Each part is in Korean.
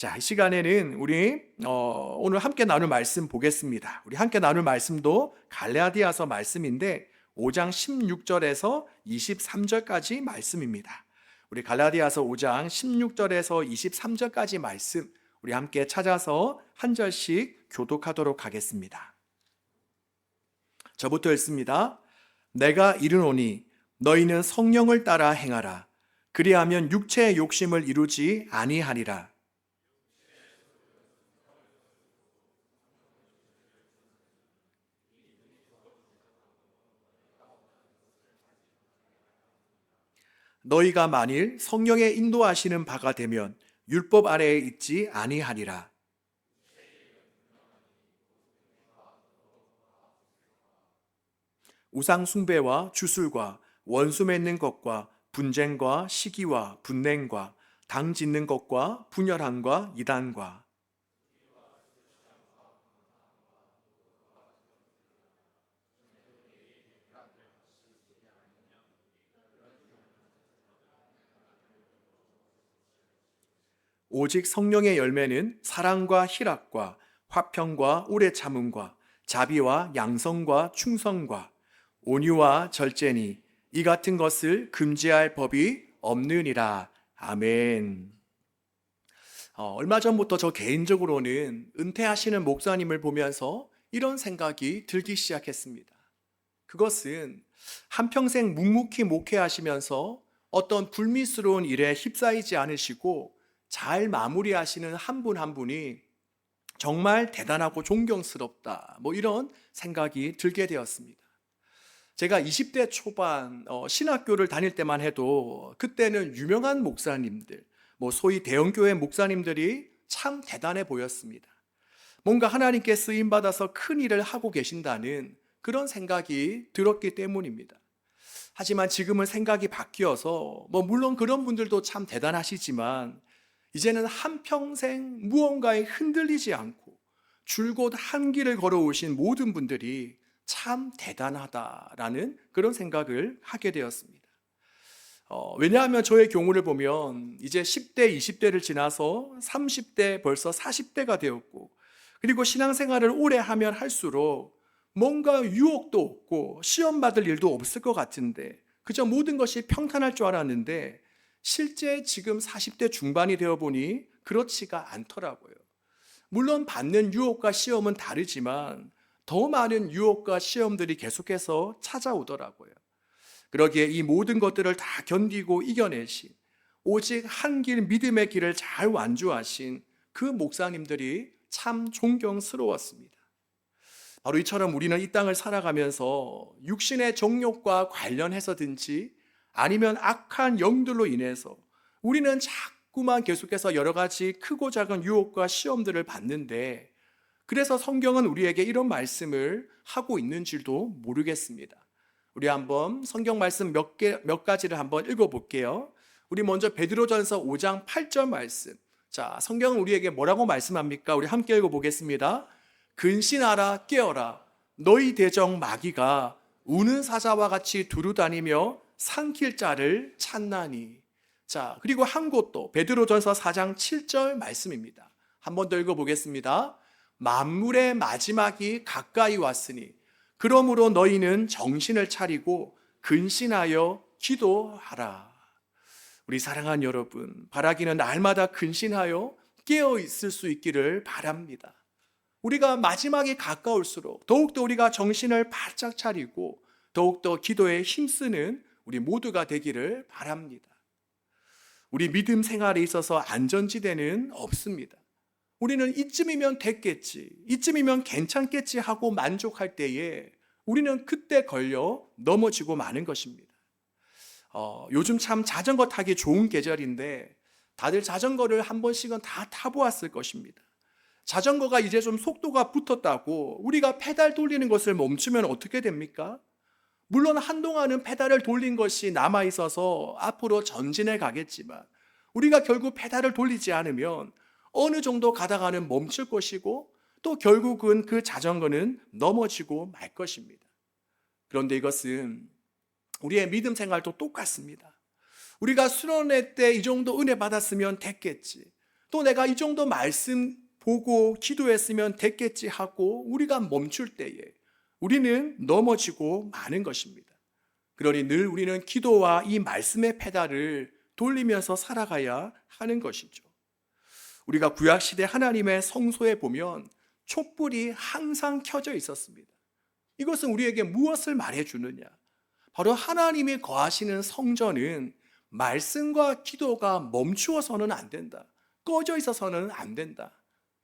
자, 이 시간에는 우리 오늘 함께 나눌 말씀 보겠습니다. 우리 함께 나눌 말씀도 갈라디아서 말씀인데 5장 16절에서 23절까지 말씀입니다. 우리 갈라디아서 5장 16절에서 23절까지 말씀 우리 함께 찾아서 한 절씩 교독하도록 하겠습니다. 저부터 읽습니다. 내가 이르노니 너희는 성령을 따라 행하라. 그리하면 육체의 욕심을 이루지 아니하리라. 너희가 만일 성령의 인도하시는 바가 되면 율법 아래에 있지 아니하리라. 우상 숭배와 주술과 원수 맺는 것과 분쟁과 시기와 분냉과 당 짓는 것과 분열함과 이단과 오직 성령의 열매는 사랑과 희락과 화평과 오래 참음과 자비와 양성과 충성과 온유와 절제니 이 같은 것을 금지할 법이 없느니라. 아멘. 얼마 전부터 저 개인적으로는 은퇴하시는 목사님을 보면서 이런 생각이 들기 시작했습니다. 그것은 한평생 묵묵히 목회하시면서 어떤 불미스러운 일에 휩싸이지 않으시고 잘 마무리하시는 한 분 한 분이 정말 대단하고 존경스럽다. 이런 생각이 들게 되었습니다. 제가 20대 초반 신학교를 다닐 때만 해도 그때는 유명한 목사님들, 소위 대형교회 목사님들이 참 대단해 보였습니다. 뭔가 하나님께 쓰임받아서 큰 일을 하고 계신다는 그런 생각이 들었기 때문입니다. 하지만 지금은 생각이 바뀌어서 물론 그런 분들도 참 대단하시지만 이제는 한평생 무언가에 흔들리지 않고 줄곧 한 길을 걸어오신 모든 분들이 참 대단하다라는 그런 생각을 하게 되었습니다. 왜냐하면 저의 경우를 보면 이제 10대, 20대를 지나서 30대, 벌써 40대가 되었고 그리고 신앙생활을 오래 하면 할수록 뭔가 유혹도 없고 시험 받을 일도 없을 것 같은데 그저 모든 것이 평탄할 줄 알았는데 실제 지금 40대 중반이 되어 보니 그렇지가 않더라고요. 물론 받는 유혹과 시험은 다르지만 더 많은 유혹과 시험들이 계속해서 찾아오더라고요. 그러기에 이 모든 것들을 다 견디고 이겨내신 오직 한 길 믿음의 길을 잘 완주하신 그 목사님들이 참 존경스러웠습니다. 바로 이처럼 우리는 이 땅을 살아가면서 육신의 정욕과 관련해서든지 아니면 악한 영들로 인해서 우리는 자꾸만 계속해서 여러 가지 크고 작은 유혹과 시험들을 받는데 그래서 성경은 우리에게 이런 말씀을 하고 있는 줄도 모르겠습니다. 우리 한번 성경 말씀 몇 가지를 한번 읽어볼게요. 우리 먼저 베드로전서 5장 8절 말씀. 자, 성경은 우리에게 뭐라고 말씀합니까? 우리 함께 읽어보겠습니다. 근신하라 깨어라 너희 대적 마귀가 우는 사자와 같이 두루다니며 삼킬 자를 찾나니. 자, 그리고 한 곳도 베드로전서 4장 7절 말씀입니다. 한 번 더 읽어보겠습니다. 만물의 마지막이 가까이 왔으니 그러므로 너희는 정신을 차리고 근신하여 기도하라. 우리 사랑하는 여러분, 바라기는 날마다 근신하여 깨어 있을 수 있기를 바랍니다. 우리가 마지막이 가까울수록 더욱더 우리가 정신을 바짝 차리고 더욱더 기도에 힘쓰는 우리 모두가 되기를 바랍니다. 우리 믿음 생활에 있어서 안전지대는 없습니다. 우리는 이쯤이면 됐겠지, 이쯤이면 괜찮겠지 하고 만족할 때에 우리는 그때 걸려 넘어지고 마는 것입니다. 요즘 참 자전거 타기 좋은 계절인데 다들 자전거를 한 번씩은 다 타보았을 것입니다. 자전거가 이제 좀 속도가 붙었다고 우리가 페달 돌리는 것을 멈추면 어떻게 됩니까? 물론 한동안은 페달을 돌린 것이 남아있어서 앞으로 전진해 가겠지만 우리가 결국 페달을 돌리지 않으면 어느 정도 가다가는 멈출 것이고 또 결국은 그 자전거는 넘어지고 말 것입니다. 그런데 이것은 우리의 믿음 생활도 똑같습니다. 우리가 수련회 때 이 정도 은혜 받았으면 됐겠지. 또 내가 이 정도 말씀 보고 기도했으면 됐겠지 하고 우리가 멈출 때에 우리는 넘어지고 마는 것입니다. 그러니 늘 우리는 기도와 이 말씀의 페달을 돌리면서 살아가야 하는 것이죠. 우리가 구약시대 하나님의 성소에 보면 촛불이 항상 켜져 있었습니다. 이것은 우리에게 무엇을 말해주느냐? 바로 하나님이 거하시는 성전은 말씀과 기도가 멈추어서는 안 된다. 꺼져 있어서는 안 된다.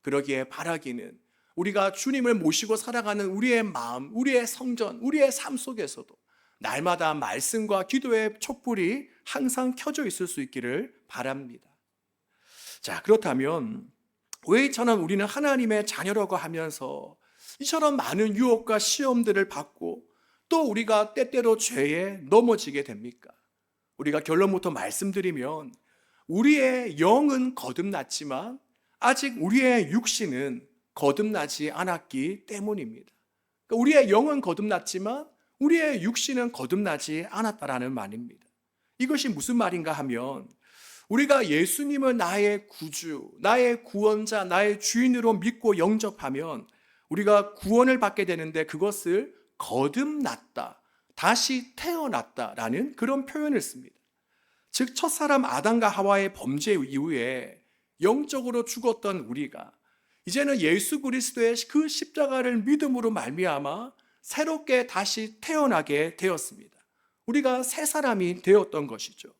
그러기에 바라기는 우리가 주님을 모시고 살아가는 우리의 마음, 우리의 성전, 우리의 삶 속에서도 날마다 말씀과 기도의 촛불이 항상 켜져 있을 수 있기를 바랍니다. 자, 그렇다면 왜 이처럼 우리는 하나님의 자녀라고 하면서 이처럼 많은 유혹과 시험들을 받고 또 우리가 때때로 죄에 넘어지게 됩니까? 우리가 결론부터 말씀드리면 우리의 영은 거듭났지만 아직 우리의 육신은 거듭나지 않았기 때문입니다. 그러니까 우리의 영은 거듭났지만 우리의 육신은 거듭나지 않았다라는 말입니다. 이것이 무슨 말인가 하면 우리가 예수님을 나의 구주, 나의 구원자, 나의 주인으로 믿고 영접하면 우리가 구원을 받게 되는데 그것을 거듭났다, 다시 태어났다라는 그런 표현을 씁니다. 즉 첫사람 아담과 하와의 범죄 이후에 영적으로 죽었던 우리가 이제는 예수 그리스도의 그 십자가를 믿음으로 말미암아 새롭게 다시 태어나게 되었습니다. 우리가 새 사람이 되었던 것이죠.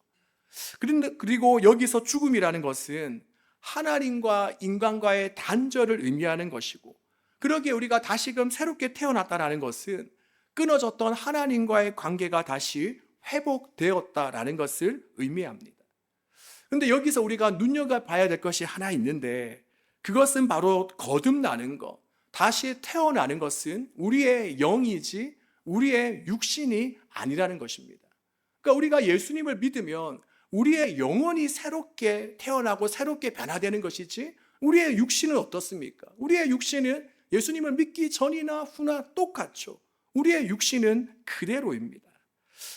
그리고 여기서 죽음이라는 것은 하나님과 인간과의 단절을 의미하는 것이고, 그러기에 우리가 다시금 새롭게 태어났다는 것은 끊어졌던 하나님과의 관계가 다시 회복되었다라는 것을 의미합니다. 그런데 여기서 우리가 눈여겨봐야 될 것이 하나 있는데, 그것은 바로 거듭나는 것, 다시 태어나는 것은 우리의 영이지 우리의 육신이 아니라는 것입니다. 그러니까 우리가 예수님을 믿으면 우리의 영혼이 새롭게 태어나고 새롭게 변화되는 것이지 우리의 육신은 어떻습니까? 우리의 육신은 예수님을 믿기 전이나 후나 똑같죠. 우리의 육신은 그대로입니다.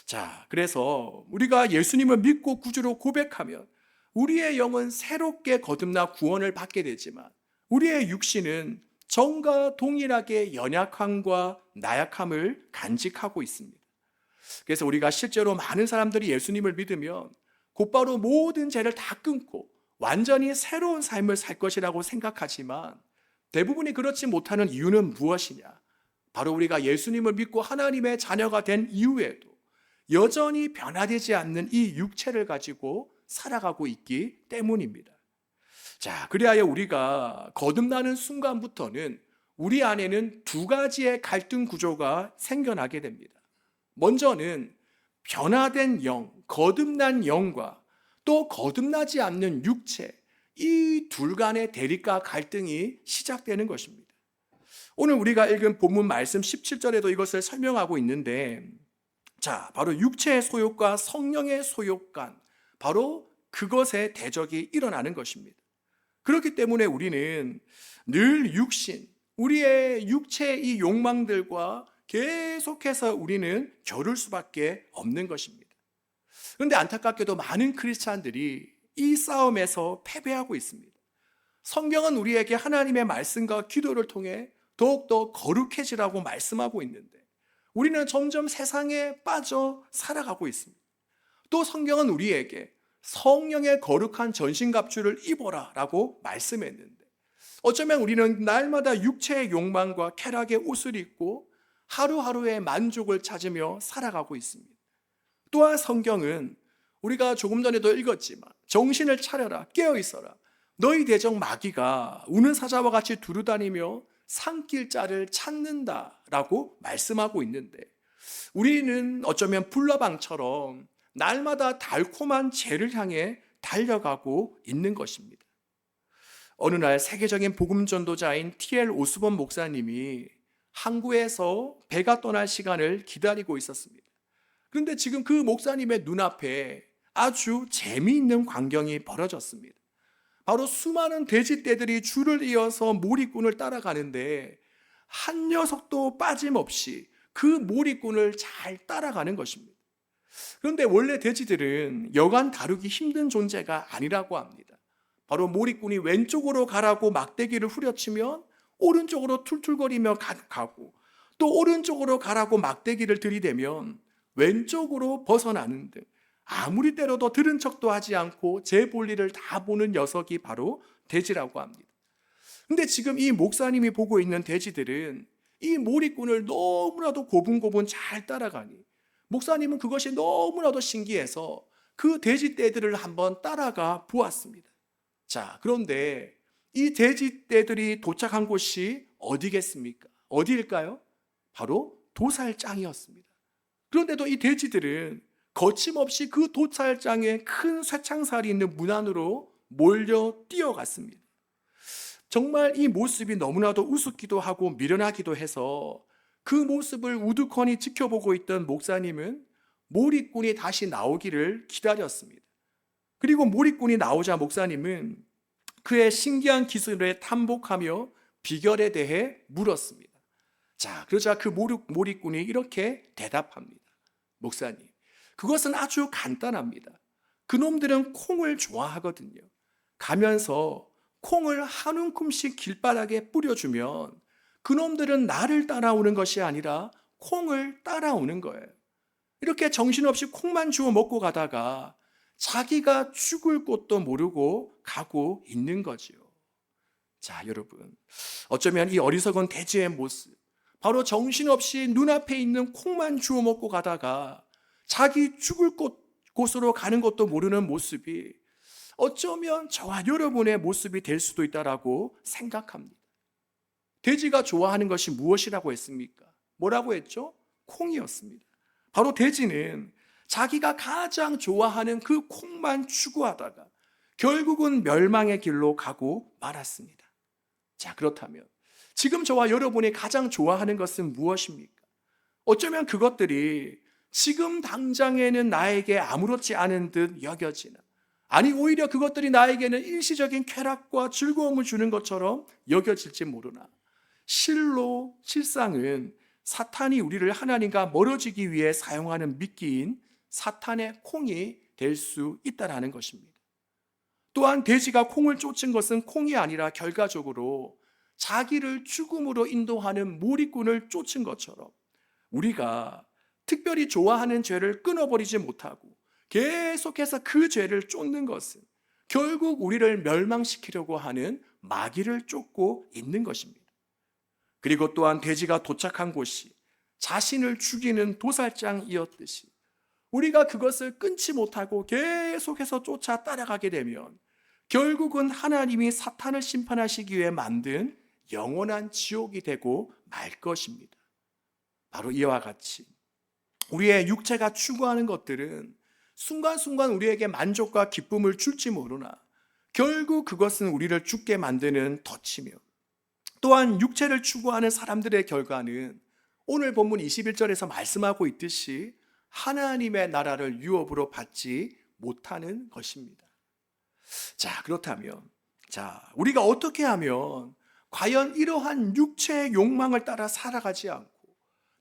자, 그래서 우리가 예수님을 믿고 구주로 고백하면 우리의 영은 새롭게 거듭나 구원을 받게 되지만 우리의 육신은 전과 동일하게 연약함과 나약함을 간직하고 있습니다. 그래서 우리가 실제로 많은 사람들이 예수님을 믿으면 곧바로 모든 죄를 다 끊고 완전히 새로운 삶을 살 것이라고 생각하지만 대부분이 그렇지 못하는 이유는 무엇이냐? 바로 우리가 예수님을 믿고 하나님의 자녀가 된 이후에도 여전히 변화되지 않는 이 육체를 가지고 살아가고 있기 때문입니다. 자, 그리하여 우리가 거듭나는 순간부터는 우리 안에는 두 가지의 갈등 구조가 생겨나게 됩니다. 먼저는 변화된 영, 거듭난 영과 또 거듭나지 않는 육체, 이 둘 간의 대립과 갈등이 시작되는 것입니다. 오늘 우리가 읽은 본문 말씀 17절에도 이것을 설명하고 있는데, 자, 바로 육체의 소욕과 성령의 소욕 간, 바로 그것의 대적이 일어나는 것입니다. 그렇기 때문에 우리는 늘 육신, 우리의 육체의 이 욕망들과 계속해서 우리는 겨룰 수밖에 없는 것입니다. 그런데 안타깝게도 많은 크리스찬들이 이 싸움에서 패배하고 있습니다. 성경은 우리에게 하나님의 말씀과 기도를 통해 더욱더 거룩해지라고 말씀하고 있는데 우리는 점점 세상에 빠져 살아가고 있습니다. 또 성경은 우리에게 성령의 거룩한 전신갑주를 입어라 라고 말씀했는데 어쩌면 우리는 날마다 육체의 욕망과 쾌락의 옷을 입고 하루하루의 만족을 찾으며 살아가고 있습니다. 또한 성경은 우리가 조금 전에도 읽었지만 정신을 차려라, 깨어있어라, 너희 대적 마귀가 우는 사자와 같이 두루다니며 산길 자를 찾는다라고 말씀하고 있는데 우리는 어쩌면 불나방처럼 날마다 달콤한 죄를 향해 달려가고 있는 것입니다. 어느 날 세계적인 복음 전도자인 T.L. 오스본 목사님이 항구에서 배가 떠날 시간을 기다리고 있었습니다. 그런데 지금 그 목사님의 눈앞에 아주 재미있는 광경이 벌어졌습니다. 바로 수많은 돼지떼들이 줄을 이어서 몰입꾼을 따라가는데 한 녀석도 빠짐없이 그 몰입꾼을 잘 따라가는 것입니다. 그런데 원래 돼지들은 여간 다루기 힘든 존재가 아니라고 합니다. 바로 몰입꾼이 왼쪽으로 가라고 막대기를 후려치면 오른쪽으로 툴툴거리며 가고, 또 오른쪽으로 가라고 막대기를 들이대면 왼쪽으로 벗어나는 등 아무리 때려도 들은 척도 하지 않고 제 볼일을 다 보는 녀석이 바로 돼지라고 합니다. 근데 지금 이 목사님이 보고 있는 돼지들은 이 몰입꾼을 너무나도 고분고분 잘 따라가니 목사님은 그것이 너무나도 신기해서 그 돼지떼들을 한번 따라가 보았습니다. 자, 그런데 이 돼지떼들이 도착한 곳이 어디겠습니까? 어디일까요? 바로 도살장이었습니다. 그런데도 이 돼지들은 거침없이 그 도살장에 큰 쇠창살이 있는 문 안으로 몰려 뛰어갔습니다. 정말 이 모습이 너무나도 우습기도 하고 미련하기도 해서 그 모습을 우두커니 지켜보고 있던 목사님은 몰입꾼이 다시 나오기를 기다렸습니다. 그리고 몰입꾼이 나오자 목사님은 그의 신기한 기술에 탐복하며 비결에 대해 물었습니다. 자, 그러자 그 몰입꾼이 이렇게 대답합니다. 목사님, 그것은 아주 간단합니다. 그놈들은 콩을 좋아하거든요. 가면서 콩을 한 움큼씩 길바닥에 뿌려주면 그놈들은 나를 따라오는 것이 아니라 콩을 따라오는 거예요. 이렇게 정신없이 콩만 주워 먹고 가다가 자기가 죽을 곳도 모르고 가고 있는 거지요. 자, 여러분, 어쩌면 이 어리석은 돼지의 모습, 바로 정신없이 눈앞에 있는 콩만 주워 먹고 가다가 자기 죽을 곳으로 가는 것도 모르는 모습이 어쩌면 저와 여러분의 모습이 될 수도 있다라고 생각합니다. 돼지가 좋아하는 것이 무엇이라고 했습니까? 뭐라고 했죠? 콩이었습니다. 바로 돼지는 자기가 가장 좋아하는 그 콩만 추구하다가 결국은 멸망의 길로 가고 말았습니다. 자, 그렇다면 지금 저와 여러분이 가장 좋아하는 것은 무엇입니까? 어쩌면 그것들이 지금 당장에는 나에게 아무렇지 않은 듯 여겨지나, 아니 오히려 그것들이 나에게는 일시적인 쾌락과 즐거움을 주는 것처럼 여겨질지 모르나, 실상은 사탄이 우리를 하나님과 멀어지기 위해 사용하는 미끼인 사탄의 콩이 될 수 있다는 것입니다. 또한 돼지가 콩을 쫓은 것은 콩이 아니라 결과적으로 자기를 죽음으로 인도하는 몰입꾼을 쫓은 것처럼 우리가 특별히 좋아하는 죄를 끊어버리지 못하고 계속해서 그 죄를 쫓는 것은 결국 우리를 멸망시키려고 하는 마귀를 쫓고 있는 것입니다. 그리고 또한 돼지가 도착한 곳이 자신을 죽이는 도살장이었듯이 우리가 그것을 끊지 못하고 계속해서 쫓아 따라가게 되면 결국은 하나님이 사탄을 심판하시기 위해 만든 영원한 지옥이 되고 말 것입니다. 바로 이와 같이 우리의 육체가 추구하는 것들은 순간순간 우리에게 만족과 기쁨을 줄지 모르나 결국 그것은 우리를 죽게 만드는 덫이며, 또한 육체를 추구하는 사람들의 결과는 오늘 본문 21절에서 말씀하고 있듯이 하나님의 나라를 유업으로 받지 못하는 것입니다. 자, 그렇다면 우리가 어떻게 하면 과연 이러한 육체의 욕망을 따라 살아가지 않고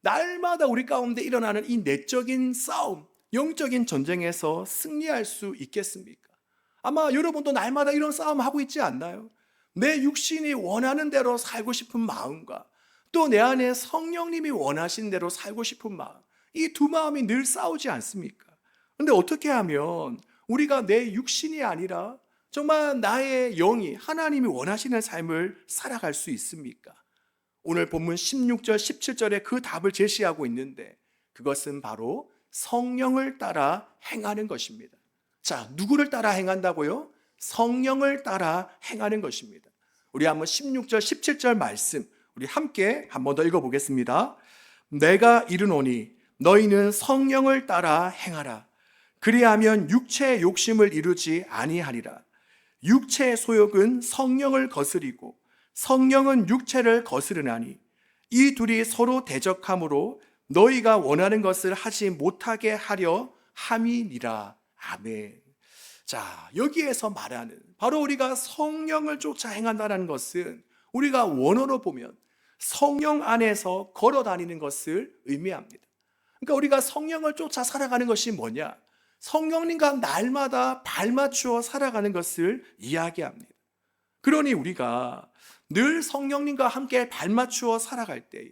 날마다 우리 가운데 일어나는 이 내적인 싸움, 영적인 전쟁에서 승리할 수 있겠습니까? 아마 여러분도 날마다 이런 싸움 하고 있지 않나요? 내 육신이 원하는 대로 살고 싶은 마음과 또 내 안에 성령님이 원하신 대로 살고 싶은 마음, 이 두 마음이 늘 싸우지 않습니까? 그런데 어떻게 하면 우리가 내 육신이 아니라 정말 나의 영이 하나님이 원하시는 삶을 살아갈 수 있습니까? 오늘 본문 16절, 17절에 그 답을 제시하고 있는데 그것은 바로 성령을 따라 행하는 것입니다. 자, 누구를 따라 행한다고요? 성령을 따라 행하는 것입니다. 우리 한번 16절, 17절 말씀 우리 함께 한 번 더 읽어보겠습니다. 내가 이르노니 너희는 성령을 따라 행하라. 그리하면 육체의 욕심을 이루지 아니하리라. 육체의 소욕은 성령을 거스리고 성령은 육체를 거스르나니 이 둘이 서로 대적함으로 너희가 원하는 것을 하지 못하게 하려 함이니라. 아멘. 자, 여기에서 말하는 바로 우리가 성령을 쫓아 행한다는 것은 우리가 원어로 보면 성령 안에서 걸어 다니는 것을 의미합니다. 그러니까 우리가 성령을 쫓아 살아가는 것이 뭐냐? 성령님과 날마다 발맞추어 살아가는 것을 이야기합니다. 그러니 우리가 늘 성령님과 함께 발맞추어 살아갈 때에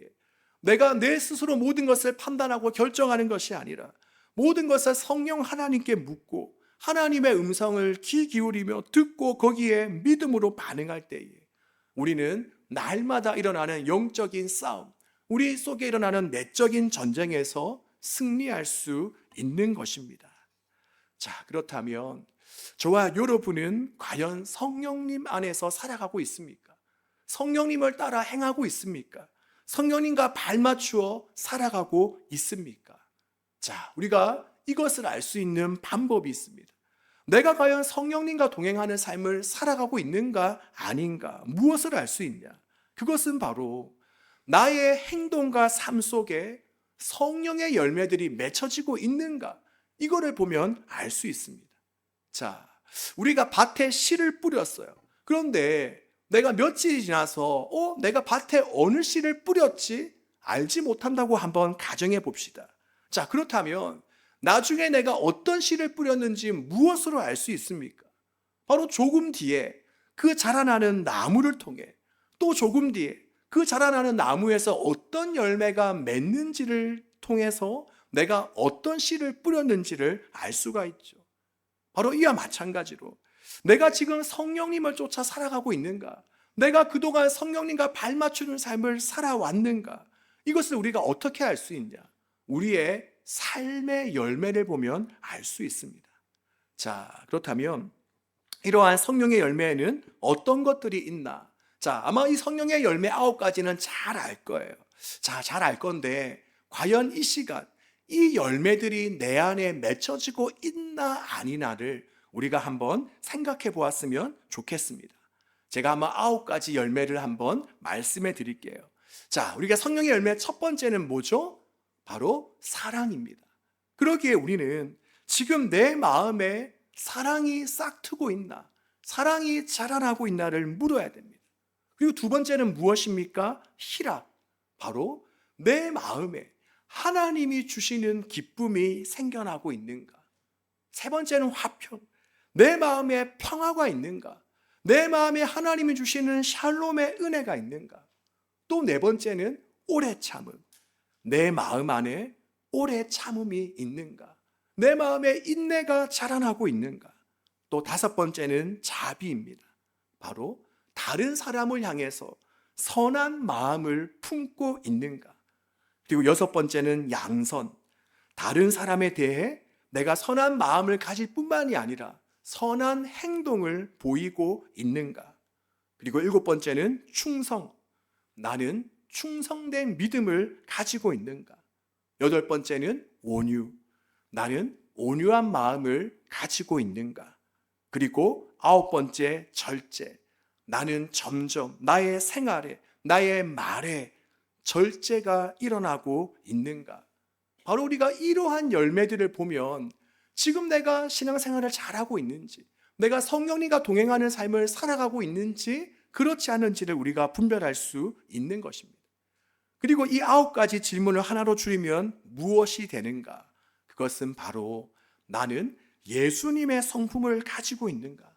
내가 내 스스로 모든 것을 판단하고 결정하는 것이 아니라 모든 것을 성령 하나님께 묻고 하나님의 음성을 귀 기울이며 듣고 거기에 믿음으로 반응할 때에 우리는 날마다 일어나는 영적인 싸움, 우리 속에 일어나는 내적인 전쟁에서 승리할 수 있는 것입니다. 자, 그렇다면 저와 여러분은 과연 성령님 안에서 살아가고 있습니까? 성령님을 따라 행하고 있습니까? 성령님과 발맞추어 살아가고 있습니까? 자, 우리가 이것을 알 수 있는 방법이 있습니다. 내가 과연 성령님과 동행하는 삶을 살아가고 있는가 아닌가, 무엇을 알 수 있냐? 그것은 바로 나의 행동과 삶 속에 성령의 열매들이 맺혀지고 있는가, 이거를 보면 알 수 있습니다. 자, 우리가 밭에 씨를 뿌렸어요. 그런데 내가 며칠이 지나서 내가 밭에 어느 씨를 뿌렸지 알지 못한다고 한번 가정해 봅시다. 자, 그렇다면 나중에 내가 어떤 씨를 뿌렸는지 무엇으로 알 수 있습니까? 바로 조금 뒤에 그 자라나는 나무를 통해, 또 조금 뒤에 그 자라나는 나무에서 어떤 열매가 맺는지를 통해서 내가 어떤 씨를 뿌렸는지를 알 수가 있죠. 바로 이와 마찬가지로 내가 지금 성령님을 쫓아 살아가고 있는가, 내가 그동안 성령님과 발맞추는 삶을 살아왔는가, 이것을 우리가 어떻게 알 수 있냐? 우리의 삶의 열매를 보면 알 수 있습니다. 자, 그렇다면 이러한 성령의 열매에는 어떤 것들이 있나? 자, 아마 이 성령의 열매 9가지는 잘 알 거예요. 자, 잘 알 건데 과연 이 시간 이 열매들이 내 안에 맺혀지고 있나 아니나를 우리가 한번 생각해 보았으면 좋겠습니다. 제가 아마 9가지 열매를 한번 말씀해 드릴게요. 자, 우리가 성령의 열매 첫 번째는 뭐죠? 바로 사랑입니다. 그러기에 우리는 지금 내 마음에 사랑이 싹트고 있나, 사랑이 자라나고 있나를 물어야 됩니다. 그리고 두 번째는 무엇입니까? 희락. 바로 내 마음에 하나님이 주시는 기쁨이 생겨나고 있는가. 세 번째는 화평. 내 마음에 평화가 있는가. 내 마음에 하나님이 주시는 샬롬의 은혜가 있는가. 또 네 번째는 오래 참음. 내 마음 안에 오래 참음이 있는가. 내 마음에 인내가 자라나고 있는가. 또 다섯 번째는 자비입니다. 바로 다른 사람을 향해서 선한 마음을 품고 있는가. 그리고 여섯 번째는 양선. 다른 사람에 대해 내가 선한 마음을 가질 뿐만이 아니라 선한 행동을 보이고 있는가. 그리고 일곱 번째는 충성. 나는 충성된 믿음을 가지고 있는가. 여덟 번째는 온유. 나는 온유한 마음을 가지고 있는가. 그리고 아홉 번째 절제. 나는 점점 나의 생활에, 나의 말에 절제가 일어나고 있는가. 바로 우리가 이러한 열매들을 보면 지금 내가 신앙생활을 잘하고 있는지, 내가 성령님과 동행하는 삶을 살아가고 있는지 그렇지 않은지를 우리가 분별할 수 있는 것입니다. 그리고 이 9가지 질문을 하나로 줄이면 무엇이 되는가? 그것은 바로 나는 예수님의 성품을 가지고 있는가?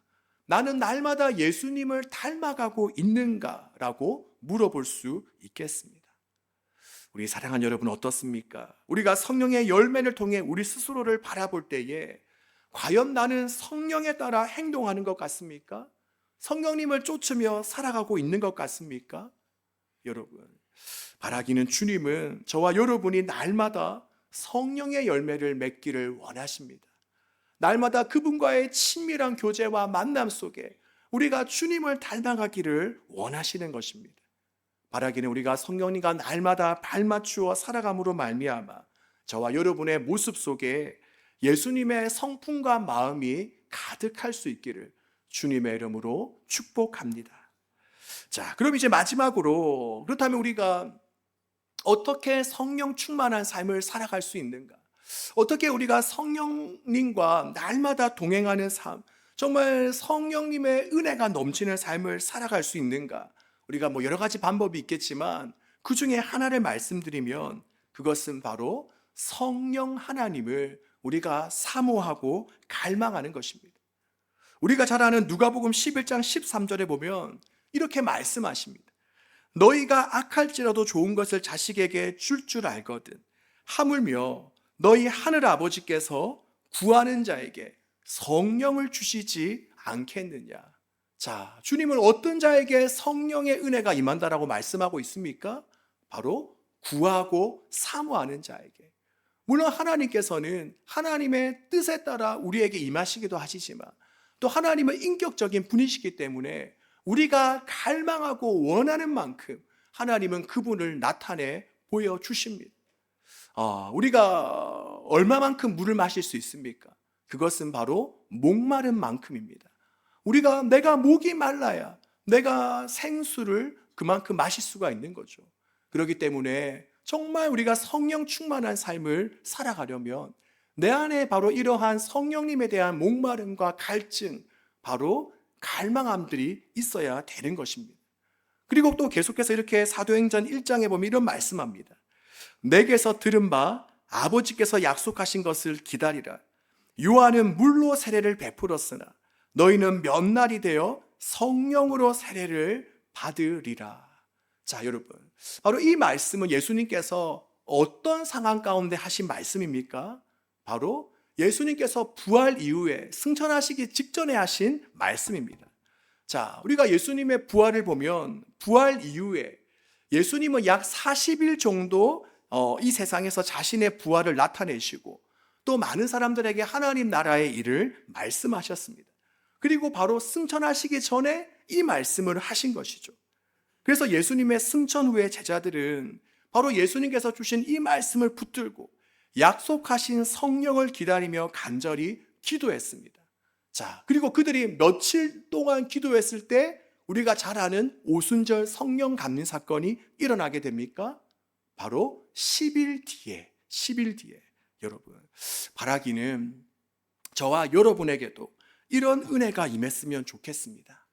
나는 날마다 예수님을 닮아가고 있는가라고 물어볼 수 있겠습니다. 우리 사랑하는 여러분 어떻습니까? 우리가 성령의 열매를 통해 우리 스스로를 바라볼 때에 과연 나는 성령에 따라 행동하는 것 같습니까? 성령님을 쫓으며 살아가고 있는 것 같습니까? 여러분, 바라기는 주님은 저와 여러분이 날마다 성령의 열매를 맺기를 원하십니다. 날마다 그분과의 친밀한 교제와 만남 속에 우리가 주님을 닮아가기를 원하시는 것입니다. 바라기는 우리가 성령님과 날마다 발맞추어 살아감으로 말미암아 저와 여러분의 모습 속에 예수님의 성품과 마음이 가득할 수 있기를 주님의 이름으로 축복합니다. 자, 그럼 이제 마지막으로 그렇다면 우리가 어떻게 성령 충만한 삶을 살아갈 수 있는가? 어떻게 우리가 성령님과 날마다 동행하는 삶, 정말 성령님의 은혜가 넘치는 삶을 살아갈 수 있는가? 우리가 여러 가지 방법이 있겠지만 그 중에 하나를 말씀드리면 그것은 바로 성령 하나님을 우리가 사모하고 갈망하는 것입니다. 우리가 잘 아는 누가복음 11장 13절에 보면 이렇게 말씀하십니다. 너희가 악할지라도 좋은 것을 자식에게 줄 알거든 하물며 너희 하늘 아버지께서 구하는 자에게 성령을 주시지 않겠느냐. 자, 주님은 어떤 자에게 성령의 은혜가 임한다라고 말씀하고 있습니까? 바로 구하고 사모하는 자에게. 물론 하나님께서는 하나님의 뜻에 따라 우리에게 임하시기도 하시지만 또 하나님은 인격적인 분이시기 때문에 우리가 갈망하고 원하는 만큼 하나님은 그분을 나타내 보여주십니다. 우리가 얼마만큼 물을 마실 수 있습니까? 그것은 바로 목마른 만큼입니다. 내가 목이 말라야 내가 생수를 그만큼 마실 수가 있는 거죠. 그렇기 때문에 정말 우리가 성령 충만한 삶을 살아가려면 내 안에 바로 이러한 성령님에 대한 목마름과 갈증, 바로 갈망함들이 있어야 되는 것입니다. 그리고 또 계속해서 이렇게 사도행전 1장에 보면 이런 말씀합니다. 내게서 들은 바 아버지께서 약속하신 것을 기다리라. 요한은 물로 세례를 베풀었으나 너희는 몇 날이 되어 성령으로 세례를 받으리라. 자, 여러분, 바로 이 말씀은 예수님께서 어떤 상황 가운데 하신 말씀입니까? 바로 예수님께서 부활 이후에 승천하시기 직전에 하신 말씀입니다. 자, 우리가 예수님의 부활을 보면 부활 이후에 예수님은 약 40일 정도 이 세상에서 자신의 부활을 나타내시고 또 많은 사람들에게 하나님 나라의 일을 말씀하셨습니다. 그리고 바로 승천하시기 전에 이 말씀을 하신 것이죠. 그래서 예수님의 승천 후에 제자들은 바로 예수님께서 주신 이 말씀을 붙들고 약속하신 성령을 기다리며 간절히 기도했습니다. 자, 그리고 그들이 며칠 동안 기도했을 때 우리가 잘 아는 오순절 성령 감림 사건이 일어나게 됩니까? 바로 10일 뒤에 여러분, 바라기는 저와 여러분에게도 이런 은혜가 임했으면 좋겠습니다.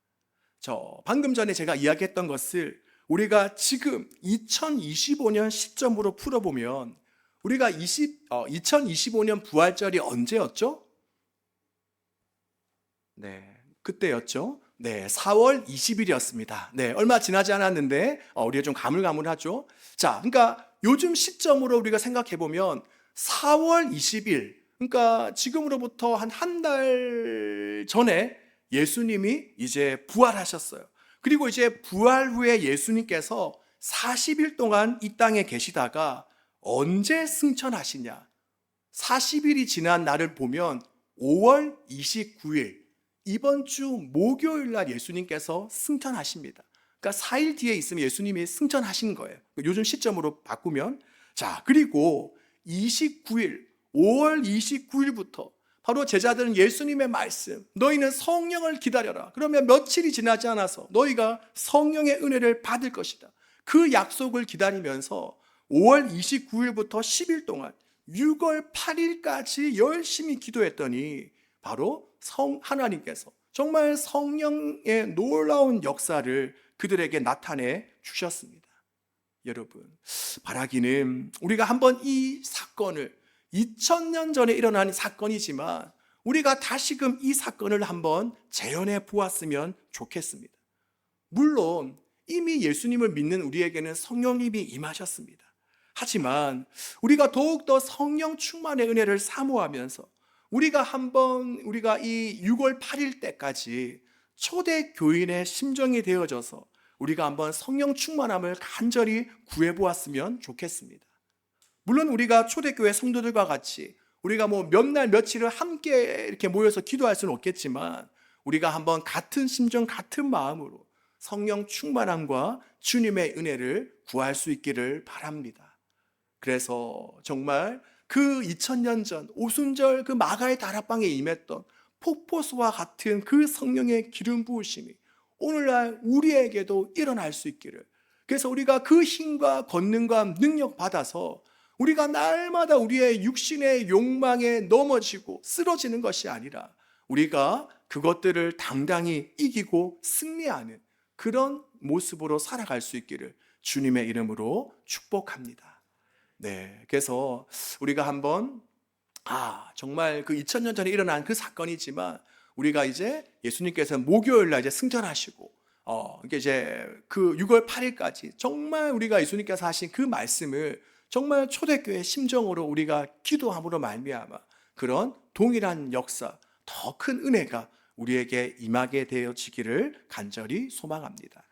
방금 전에 제가 이야기했던 것을 우리가 지금 2025년 시점으로 풀어보면 우리가 2025년 부활절이 언제였죠? 네, 그때였죠. 네, 4월 20일이었습니다. 네, 얼마 지나지 않았는데 우리가 좀 가물가물하죠. 자, 그러니까 요즘 시점으로 우리가 생각해 보면 4월 20일, 그러니까 지금으로부터 한 달 전에 예수님이 이제 부활하셨어요. 그리고 이제 부활 후에 예수님께서 40일 동안 이 땅에 계시다가 언제 승천하시냐? 40일이 지난 날을 보면 5월 29일, 이번 주 목요일 날 예수님께서 승천하십니다. 그러니까 4일 뒤에 있으면 예수님이 승천하신 거예요. 요즘 시점으로 바꾸면. 자, 그리고 29일, 5월 29일부터 바로 제자들은 예수님의 말씀, 너희는 성령을 기다려라. 그러면 며칠이 지나지 않아서 너희가 성령의 은혜를 받을 것이다. 그 약속을 기다리면서 5월 29일부터 10일 동안 6월 8일까지 열심히 기도했더니 바로 하나님께서 정말 성령의 놀라운 역사를 그들에게 나타내 주셨습니다. 여러분, 바라기는 우리가 한번 이 사건을 2000년 전에 일어난 사건이지만 우리가 다시금 이 사건을 한번 재현해 보았으면 좋겠습니다. 물론 이미 예수님을 믿는 우리에게는 성령님이 임하셨습니다. 하지만 우리가 더욱더 성령 충만의 은혜를 사모하면서 우리가 이 6월 8일 때까지 초대 교인의 심정이 되어져서 우리가 한번 성령 충만함을 간절히 구해보았으면 좋겠습니다. 물론 우리가 초대교회 성도들과 같이 우리가 몇 날 며칠을 함께 이렇게 모여서 기도할 수는 없겠지만 우리가 한번 같은 심정, 같은 마음으로 성령 충만함과 주님의 은혜를 구할 수 있기를 바랍니다. 그래서 정말 그 2000년 전 오순절 그 마가의 다락방에 임했던 폭포수와 같은 그 성령의 기름 부으심이 오늘날 우리에게도 일어날 수 있기를, 그래서 우리가 그 힘과 권능과 능력 받아서 우리가 날마다 우리의 육신의 욕망에 넘어지고 쓰러지는 것이 아니라 우리가 그것들을 당당히 이기고 승리하는 그런 모습으로 살아갈 수 있기를 주님의 이름으로 축복합니다. 네, 그래서 우리가 한번 정말 그 2000년 전에 일어난 그 사건이지만 우리가 이제 예수님께서 목요일 날 이제 승천하시고 이게 이제 그 6월 8일까지 정말 우리가 예수님께서 하신 그 말씀을 정말 초대교회 심정으로 우리가 기도함으로 말미암아 그런 동일한 역사, 더 큰 은혜가 우리에게 임하게 되어지기를 간절히 소망합니다.